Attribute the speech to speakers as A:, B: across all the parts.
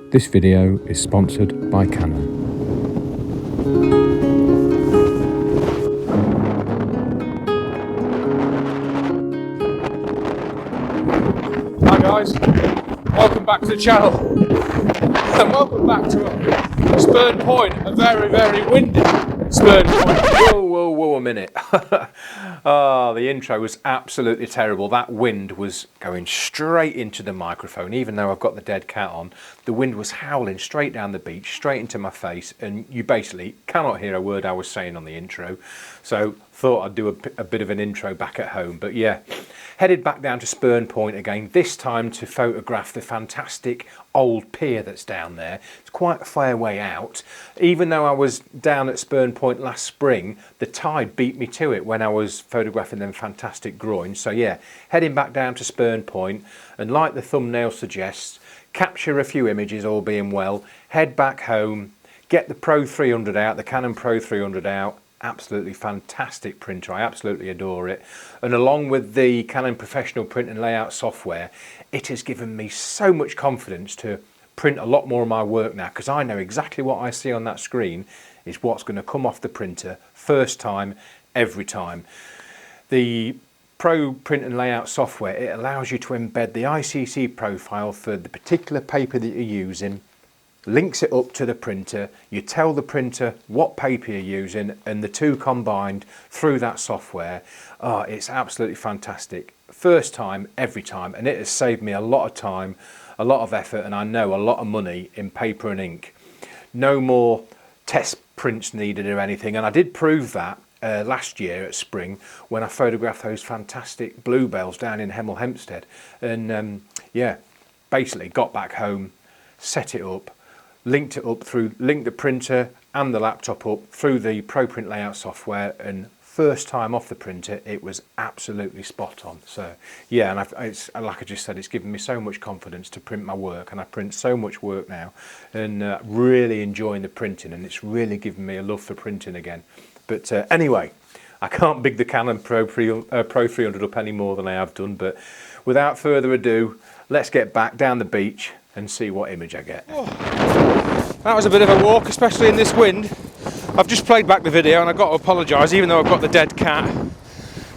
A: This video is sponsored by Canon.
B: Hi guys, welcome back to the channel and welcome back to Spurn Point, a very, very windy Spurn Point. Whoa a minute. Oh, the intro was absolutely terrible. That wind was going straight into the microphone. Even though I've got the dead cat on, the wind was howling straight down the beach, straight into my face, and you basically cannot hear a word I was saying on the intro. So thought I'd do a bit of an intro back at home. But yeah, headed back down to Spurn Point again, this time to photograph the fantastic old pier that's down there. It's quite a fair way out. Even though I was down at Spurn Point last spring, the tide beat me to it when I was photographing them fantastic groins. So yeah, heading back down to Spurn Point, and like the thumbnail suggests, capture a few images, all being well, head back home, get the Pro-300 out, the Canon Pro-300 out. Absolutely fantastic printer, I absolutely adore it, and along with the Canon professional print and layout software, it has given me so much confidence to print a lot more of my work now, because I know exactly what I see on that screen is what's going to come off the printer first time, every time. The Pro print and layout software, it allows you to embed the ICC profile for the particular paper that you're using, links it up to the printer, you tell the printer what paper you're using, and the two combined through that software. Oh, it's absolutely fantastic. First time, every time, and it has saved me a lot of time, a lot of effort, and I know a lot of money in paper and ink. No more test prints needed or anything, and I did prove that last year at spring when I photographed those fantastic bluebells down in Hemel Hempstead, and yeah, basically got back home, set it up, linked the printer and the laptop up through the ProPrint layout software, and first time off the printer it was absolutely spot on. So yeah, and it's like I just said, it's given me so much confidence to print my work, and I print so much work now, and really enjoying the printing, and it's really given me a love for printing again. But anyway, I can't big the Canon Pro 300 up any more than I have done, but without further ado, let's get back down the beach and see what image I get. Oh, that was a bit of a walk, especially in this wind. I've just played back the video and I've got to apologise, even though I've got the dead cat.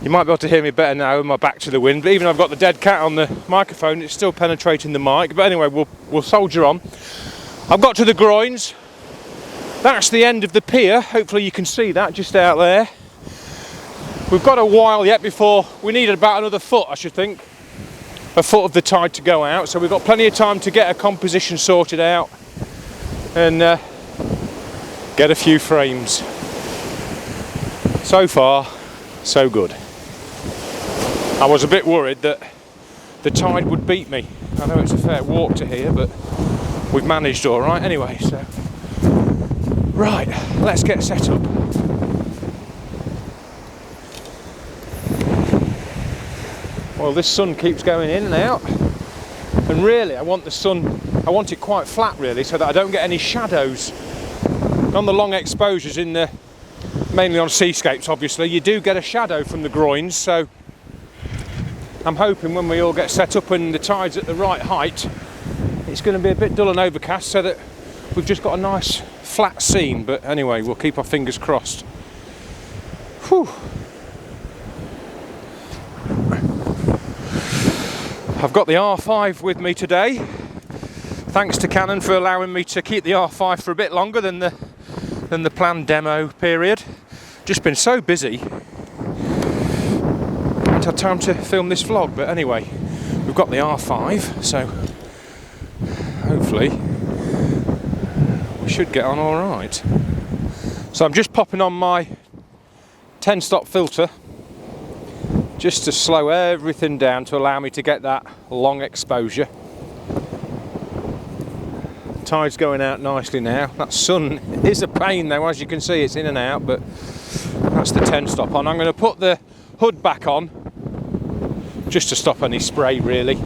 B: You might be able to hear me better now with my back to the wind, but even though I've got the dead cat on the microphone, it's still penetrating the mic. But anyway, we'll soldier on. I've got to the groins. That's the end of the pier. Hopefully you can see that just out there. We've got a while yet before we need about another foot, I should think. A foot of the tide to go out, so we've got plenty of time to get a composition sorted out and get a few frames. So far, so good. I was a bit worried that the tide would beat me. I know it's a fair walk to here, but we've managed all right anyway. So, right, let's get set up. Well, this sun keeps going in and out, and really I want it quite flat really, so that I don't get any shadows. On the long exposures, mainly on seascapes obviously, you do get a shadow from the groins, so I'm hoping when we all get set up and the tide's at the right height, it's going to be a bit dull and overcast, so that we've just got a nice flat scene. But anyway, we'll keep our fingers crossed. Whew. I've got the R5 with me today. Thanks to Canon for allowing me to keep the R5 for a bit longer than the planned demo period. Just been so busy, haven't had time to film this vlog. But anyway, we've got the R5, so hopefully we should get on all right. So I'm just popping on my 10-stop filter, just to slow everything down to allow me to get that long exposure. Tide's going out nicely now. That sun is a pain though, as you can see, it's in and out, but that's the 10-stop on. I'm going to put the hood back on just to stop any spray really.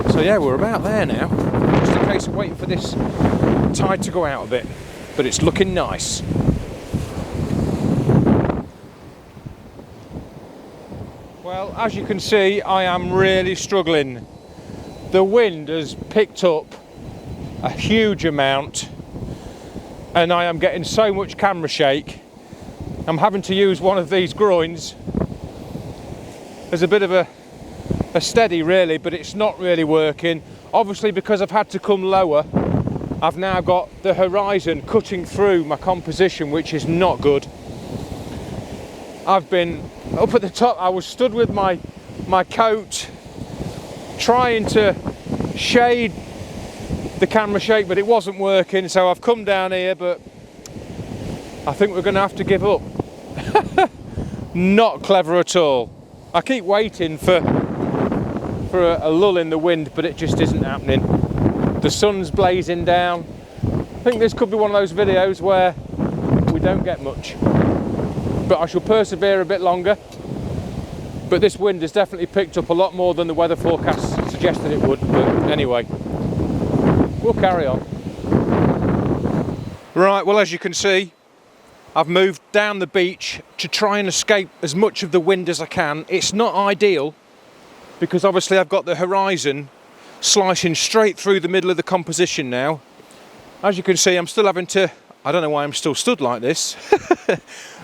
B: So yeah, we're about there now. Just a case of waiting for this tide to go out a bit, but it's looking nice. Well, as you can see, I am really struggling. The wind has picked up a huge amount, and I am getting so much camera shake. I'm having to use one of these groins as a bit of a steady really, but it's not really working. Obviously, because I've had to come lower, I've now got the horizon cutting through my composition, which is not good. I've been up at the top, I was stood with my coat trying to shade the camera shake, but it wasn't working, so I've come down here, but I think we're going to have to give up. Not clever at all. I keep waiting for a lull in the wind, but it just isn't happening. The sun's blazing down. I think this could be one of those videos where we don't get much, but I shall persevere a bit longer. But this wind has definitely picked up a lot more than the weather forecast suggested it would. But anyway, we'll carry on. Right, well, as you can see, I've moved down the beach to try and escape as much of the wind as I can. It's not ideal because obviously I've got the horizon slicing straight through the middle of the composition now. As you can see, I'm still having to, I don't know why I'm still stood like this.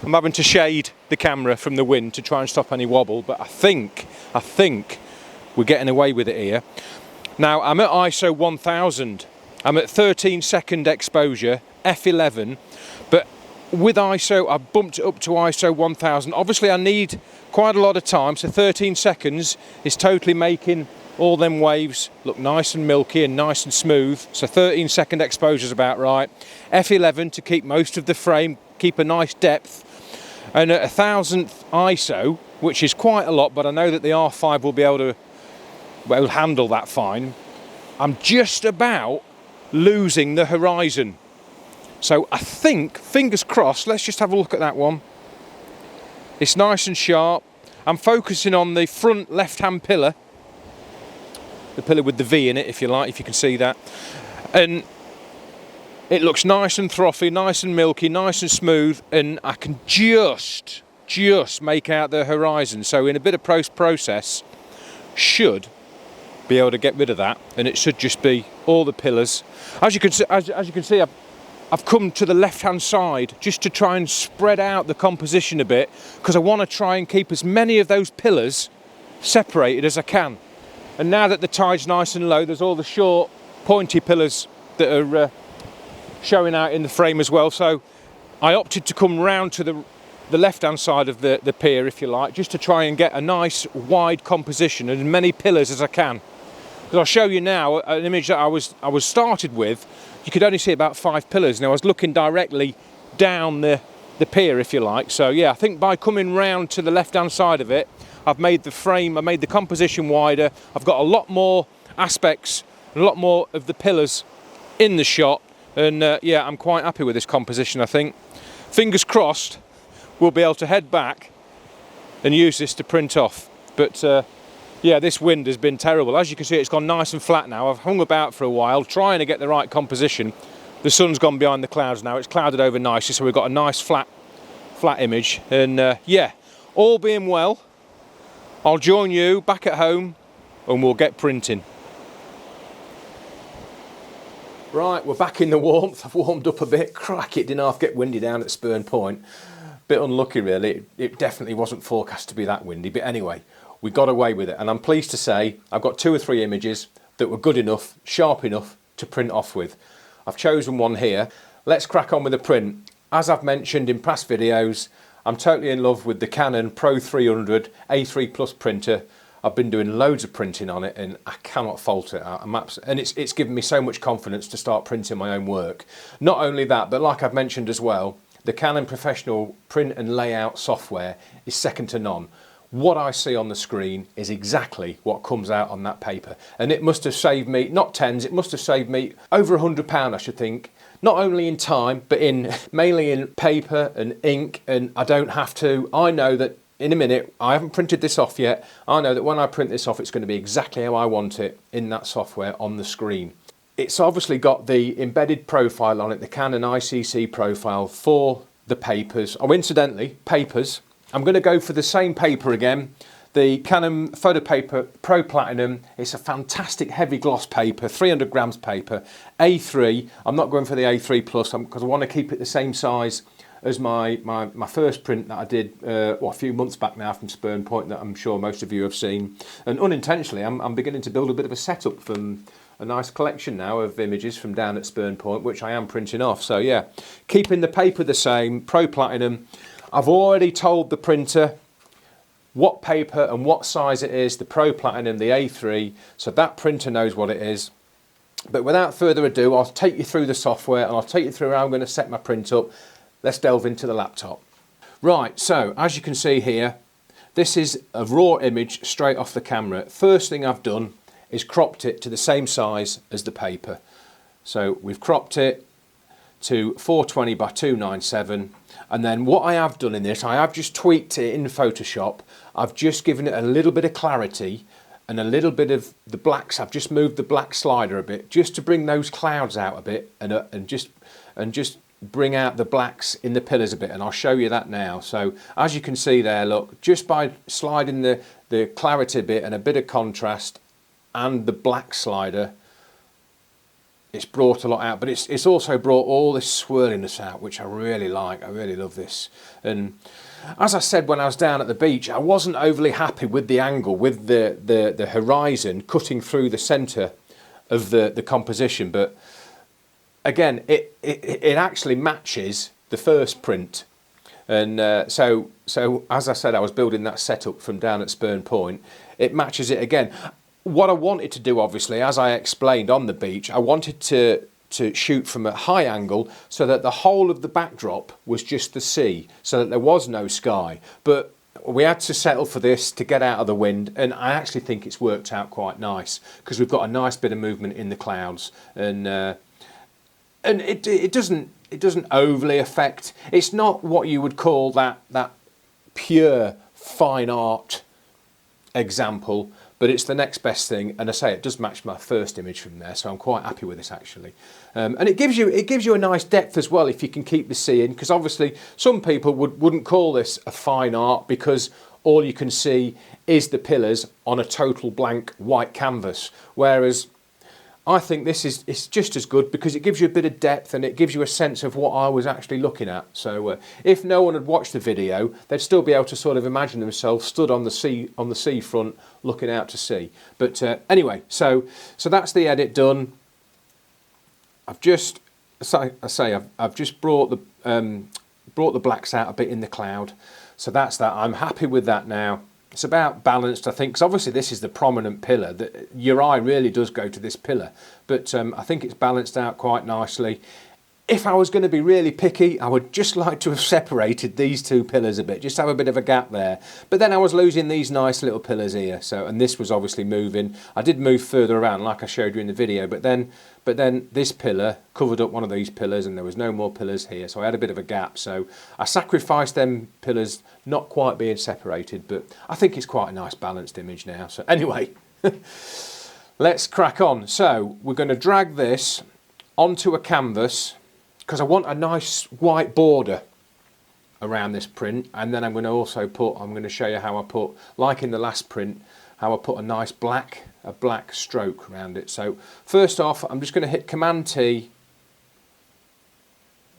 B: I'm having to shade the camera from the wind to try and stop any wobble, but I think we're getting away with it here. Now, I'm at ISO 1000. I'm at 13-second exposure, f11, but with ISO, I've bumped it up to ISO 1000. Obviously, I need quite a lot of time, so 13 seconds is totally making all them waves look nice and milky and nice and smooth. So 13-second exposure is about right. f11 to keep most of the frame, keep a nice depth. And at 1000th ISO, which is quite a lot, but I know that the R5 will be able to handle that fine, I'm just about losing the horizon. So I think, fingers crossed, let's just have a look at that one. It's nice and sharp. I'm focusing on the front left-hand pillar. The pillar with the V in it, if you like, if you can see that. And it looks nice and frothy, nice and milky, nice and smooth, and I can just make out the horizon. So in a bit of post-process, should be able to get rid of that, and it should just be all the pillars. As you can see, I've come to the left-hand side just to try and spread out the composition a bit, because I want to try and keep as many of those pillars separated as I can. And now that the tide's nice and low, there's all the short, pointy pillars that are showing out in the frame as well. So I opted to come round to the left-hand side of the pier, if you like, just to try and get a nice, wide composition and as many pillars as I can. Because I'll show you now an image that I was started with. You could only see about 5 pillars. Now I was looking directly down the pier, if you like. So yeah, I think by coming round to the left-hand side of it, I've made the frame, I made the composition wider. I've got a lot more aspects, and a lot more of the pillars in the shot. And yeah, I'm quite happy with this composition, I think. Fingers crossed, we'll be able to head back and use this to print off. But yeah, this wind has been terrible. As you can see, it's gone nice and flat now. I've hung about for a while trying to get the right composition. The sun's gone behind the clouds now. It's clouded over nicely, so we've got a nice flat image. And yeah, all being well, I'll join you back at home and we'll get printing. Right, we're back in the warmth. I've warmed up a bit. Crikey, it didn't half get windy down at Spurn Point. Bit unlucky really. It definitely wasn't forecast to be that windy, but anyway, we got away with it, and I'm pleased to say I've got 2 or 3 images that were good enough, sharp enough to print off with. I've chosen one here. Let's crack on with the print. As I've mentioned in past videos, I'm totally in love with the Canon Pro-300 A3 Plus printer. I've been doing loads of printing on it and I cannot fault it. And it's given me so much confidence to start printing my own work. Not only that, but like I've mentioned as well, the Canon Professional print and layout software is second to none. What I see on the screen is exactly what comes out on that paper. And it must have saved me, not tens, it must have saved me over £100, I should think. Not only in time, but mainly in paper and ink, and I don't have to. I know that in a minute, I haven't printed this off yet. I know that when I print this off, it's going to be exactly how I want it in that software on the screen. It's obviously got the embedded profile on it, the Canon ICC profile for the papers. Oh, incidentally, papers. I'm going to go for the same paper again the Canon photo paper Pro Platinum. It's a fantastic heavy gloss paper, 300 grams paper, A3. I'm not going for the A3 Plus because I want to keep it the same size as my first print that I did a few months back now from Spurn Point, that I'm sure most of you have seen. And unintentionally, I'm beginning to build a bit of a setup from a nice collection now of images from down at Spurn Point, which I am printing off. So yeah, keeping the paper the same, Pro Platinum. I've already told the printer what paper and what size it is, the Pro Platinum, the A3, so that printer knows what it is. But without further ado, I'll take you through the software and I'll take you through how I'm going to set my print up. Let's delve into the laptop. Right, so as you can see here, this is a raw image straight off the camera. First thing I've done is cropped it to the same size as the paper. So we've cropped it to 420 by 297, and then what I have done in this, I have just tweaked it in Photoshop. I've just given it a little bit of clarity and a little bit of the blacks. I've just moved the black slider a bit just to bring those clouds out a bit and just bring out the blacks in the pillars a bit, and I'll show you that now. So as you can see there, look, just by sliding the clarity a bit and a bit of contrast and the black slider, it's brought a lot out, but it's also brought all this swirliness out, which I really like. I really love this. And as I said when I was down at the beach, I wasn't overly happy with the angle, with the horizon cutting through the centre of the composition, but again, it actually matches the first print. And so as I said, I was building that setup from down at Spurn Point. It matches it again. What I wanted to do, obviously, as I explained on the beach, I wanted to shoot from a high angle so that the whole of the backdrop was just the sea, so that there was no sky. But we had to settle for this to get out of the wind, and I actually think it's worked out quite nice because we've got a nice bit of movement in the clouds, and it doesn't overly affect. It's not what you would call that pure fine art example, but it's the next best thing, and I say it does match my first image from there, so I'm quite happy with this actually. And it gives you a nice depth as well if you can keep the sea in, because obviously some people wouldn't call this a fine art because all you can see is the pillars on a total blank white canvas, whereas I think this is just as good because it gives you a bit of depth and it gives you a sense of what I was actually looking at. So if no one had watched the video, they'd still be able to sort of imagine themselves stood on the seafront looking out to sea. But anyway, so that's the edit done. I've just brought the blacks out a bit in the cloud. So that's that. I'm happy with that now. It's about balanced, I think, because obviously this is the prominent pillar. Your eye really does go to this pillar, but I think it's balanced out quite nicely. If I was going to be really picky, I would just like to have separated these two pillars a bit, just have a bit of a gap there. But then I was losing these nice little pillars here, and this was obviously moving. I did move further around, like I showed you in the video, but then this pillar covered up one of these pillars, and there was no more pillars here, so I had a bit of a gap. So I sacrificed them pillars not quite being separated, but I think it's quite a nice balanced image now. So anyway, let's crack on. So we're going to drag this onto a canvas, because I want a nice white border around this print, and then I'm going to show you how I put, like in the last print, how I put a nice black stroke around it. So first off, I'm just going to hit Command T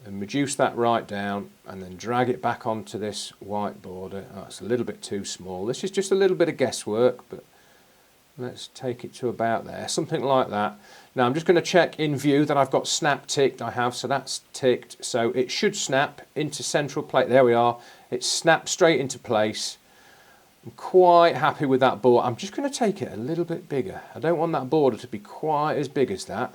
B: and reduce that right down, and then drag it back onto this white border. Oh, it's a little bit too small. This is just a little bit of guesswork, but let's take it to about there, something like that. Now I'm just going to check in view that I've got snap ticked. I have, so that's ticked. So it should snap into central place. There we are. It snapped straight into place. I'm quite happy with that border. I'm just going to take it a little bit bigger. I don't want that border to be quite as big as that.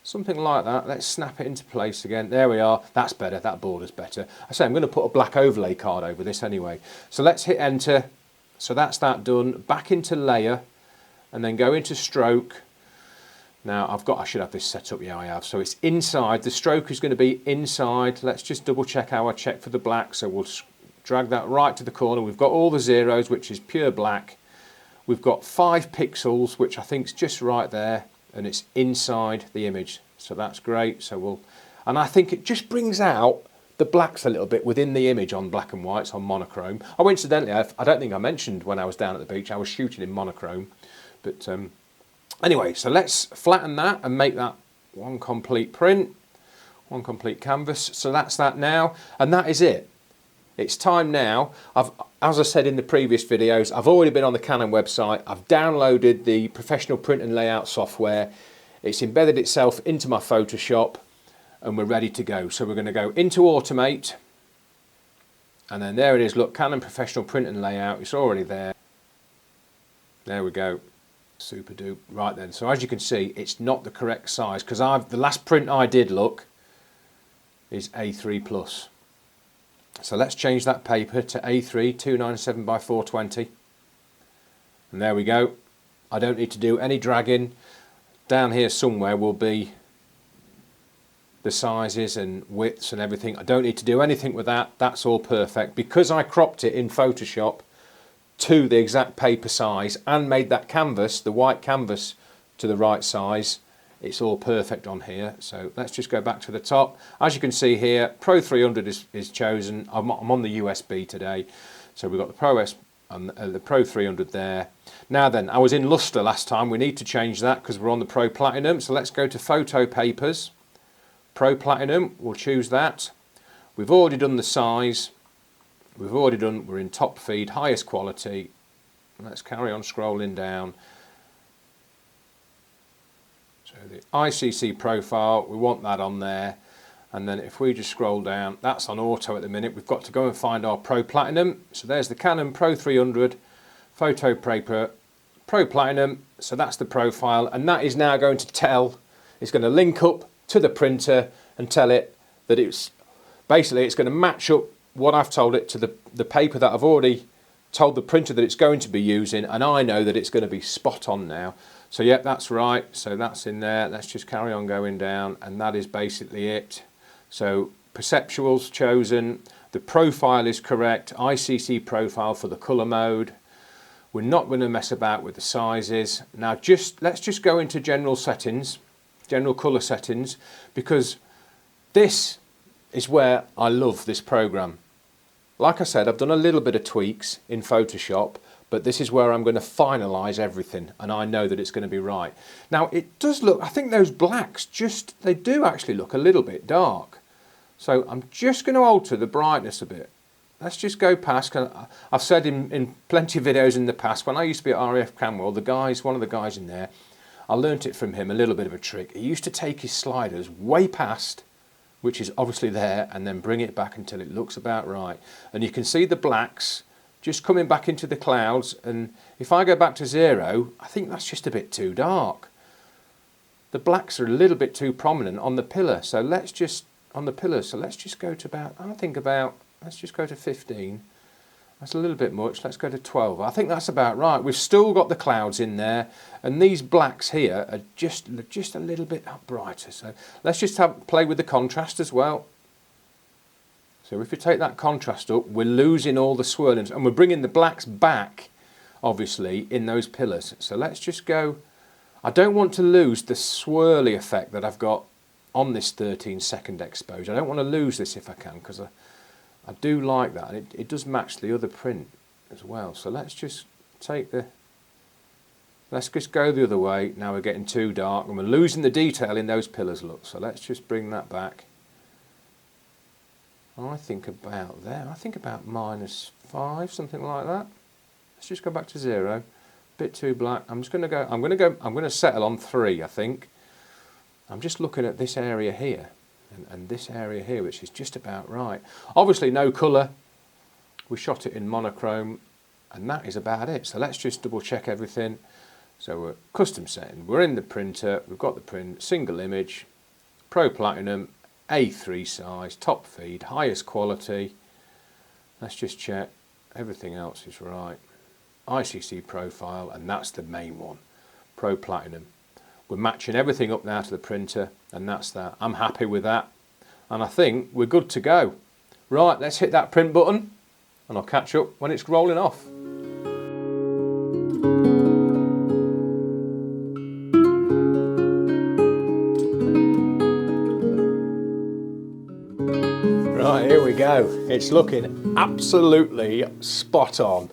B: Something like that. Let's snap it into place again. There we are. That's better. That border's better. I say I'm going to put a black overlay card over this anyway. So let's hit enter. So that's that done. Back into layer, and then go into stroke. Now I should have this set up. Yeah, I have. So it's inside. The stroke is going to be inside. Let's just double check how I check for the black. So we'll drag that right to the corner. We've got all the zeros, which is pure black. We've got 5 pixels, which I think is just right there, and it's inside the image. So that's great. And I think it just brings out the blacks a little bit within the image on black and whites, on monochrome. Oh, incidentally, I don't think I mentioned when I was down at the beach, I was shooting in monochrome. But anyway, so let's flatten that and make that one complete print, one complete canvas. So that's that now, and that is it. It's time now. As I said in the previous videos, I've already been on the Canon website. I've downloaded the professional print and layout software. It's embedded itself into my Photoshop, and we're ready to go. So we're going to go into Automate, and then there it is. Look, Canon Professional Print and Layout. It's already there. There we go. Super dupe. Right then. So as you can see, it's not the correct size because the last print I did, look, is A3 plus. So let's change that paper to A3 297 by 420, and there we go. I don't need to do any dragging. Down here somewhere will be the sizes and widths and everything. I don't need to do anything with that. That's all perfect because I cropped it in Photoshop to the exact paper size and made that canvas, the white canvas, to the right size. It's all perfect on here. So let's just go back to the top. As you can see here, Pro-300 is chosen. I'm on the USB today. So we've got the Pro S and the Pro-300 there. Now then, I was in luster last time. We need to change that because we're on the Pro Platinum. So let's go to Photo Papers. Pro Platinum, we'll choose that. We've already done the size. We're in top feed, highest quality. Let's carry on scrolling down. So the ICC profile, we want that on there. And then if we just scroll down, that's on auto at the minute. We've got to go and find our Pro Platinum. So there's the Canon Pro-300 Photo Paper Pro Platinum. So that's the profile, and that is now going to tell, it's going to link up to the printer and tell it that it's basically, it's going to match up what I've told it to the paper that I've already told the printer that it's going to be using, and I know that it's going to be spot on now. So yep, that's right. So that's in there. Let's just carry on going down, and that is basically it. So perceptual's chosen, the profile is correct, ICC profile for the colour mode. We're not going to mess about with the sizes. Now let's just go into general settings, general colour settings, because this is where I love this program. Like I said, I've done a little bit of tweaks in Photoshop, but this is where I'm going to finalise everything, and I know that it's going to be right. Now it does look, I think those blacks they do actually look a little bit dark. So I'm just going to alter the brightness a bit. Let's just go past. I've said in plenty of videos in the past, when I used to be at RAF Camwell, one of the guys in there, I learnt it from him, a little bit of a trick. He used to take his sliders way past, which is obviously there, and then bring it back until it looks about right. And you can see the blacks just coming back into the clouds, and if I go back to 0, I think that's just a bit too dark. The blacks are a little bit too prominent on the pillar, so let's just go to about, let's just go to 15. That's a little bit much. Let's go to 12. I think that's about right. We've still got the clouds in there, and these blacks here are just a little bit brighter. So let's just play with the contrast as well. So if we take that contrast up, we're losing all the swirlings, and we're bringing the blacks back, obviously, in those pillars. So let's just go. I don't want to lose the swirly effect that I've got on this 13-second exposure. I don't want to lose this if I can, because I do like that, and it does match the other print as well. So let's just let's just go the other way. Now we're getting too dark, and we're losing the detail in those pillars, look. So let's just bring that back. I think about there. I think about -5, something like that. Let's just go back to 0. Bit too black. I'm going to settle on 3, I think. I'm just looking at this area here and this area here, which is just about right. Obviously no colour. We shot it in monochrome, and that is about it. So let's just double check everything. So we're custom setting. We're in the printer. We've got the print, single image, Pro Platinum, A3 size, top feed, highest quality. Let's just check everything else is right. ICC profile, and that's the main one, Pro Platinum. We're matching everything up now to the printer, and that's that. I'm happy with that, and I think we're good to go. Right, let's hit that print button, and I'll catch up when it's rolling off. Right, here go. It's looking absolutely spot on.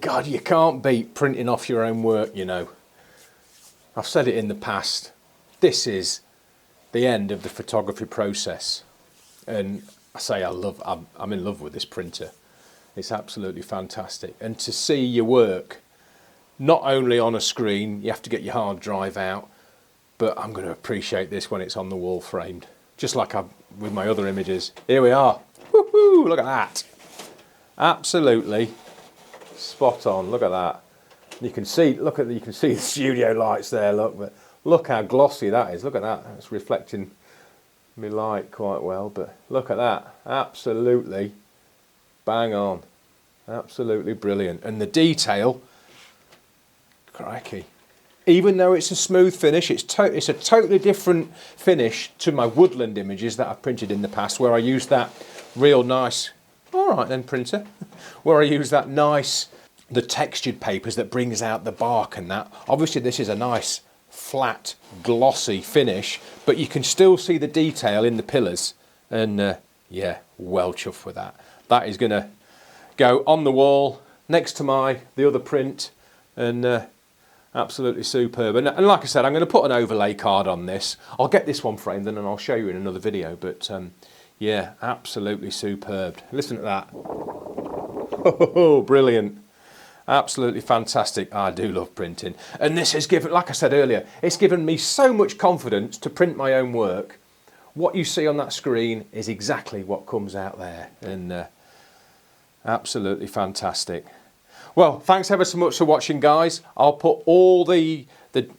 B: God, you can't beat printing off your own work, you know. I've said it in the past. This is the end of the photography process. And I say I'm in love with this printer. It's absolutely fantastic. And to see your work, not only on a screen, you have to get your hard drive out, but I'm going to appreciate this when it's on the wall framed. Just like with my other images. Here we are. Woohoo! Look at that. Absolutely spot on. Look at that. You can see, you can see the studio lights there. But look how glossy that is. Look at that. It's reflecting my light quite well. But look at that. Absolutely bang on. Absolutely brilliant. And the detail, crikey. Even though it's a smooth finish, it's a totally different finish to my woodland images that I've printed in the past, where I used that real nice, all right then printer, where I use that nice, the textured papers that brings out the bark and that. Obviously this is a nice, flat, glossy finish, but you can still see the detail in the pillars. And yeah, well chuffed with that. That is going to go on the wall next to the other print, and absolutely superb. And like I said, I'm going to put an overlay card on this. I'll get this one framed and I'll show you in another video. But yeah, absolutely superb. Listen to that. Oh, brilliant. Absolutely fantastic. I do love printing. And this has given, like I said earlier, it's given me so much confidence to print my own work. What you see on that screen is exactly what comes out there. And absolutely fantastic. Well, thanks ever so much for watching, guys. I'll put all the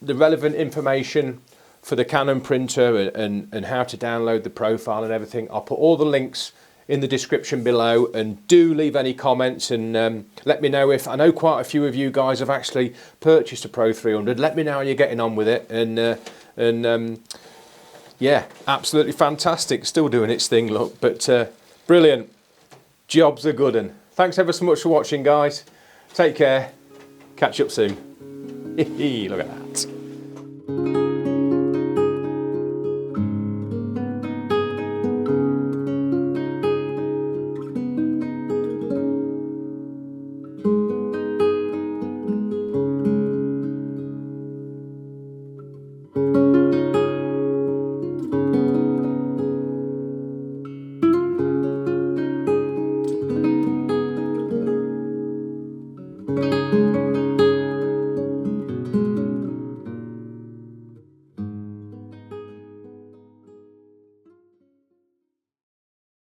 B: relevant information for the Canon printer and how to download the profile and everything. I'll put all the links in the description below, and do leave any comments and let me know if, I know quite a few of you guys have actually purchased a Pro-300. Let me know how you're getting on with it, and yeah, absolutely fantastic. Still doing its thing, look, but brilliant. Job's a good one. Thanks ever so much for watching, guys. Take care. Catch up soon. Look at that.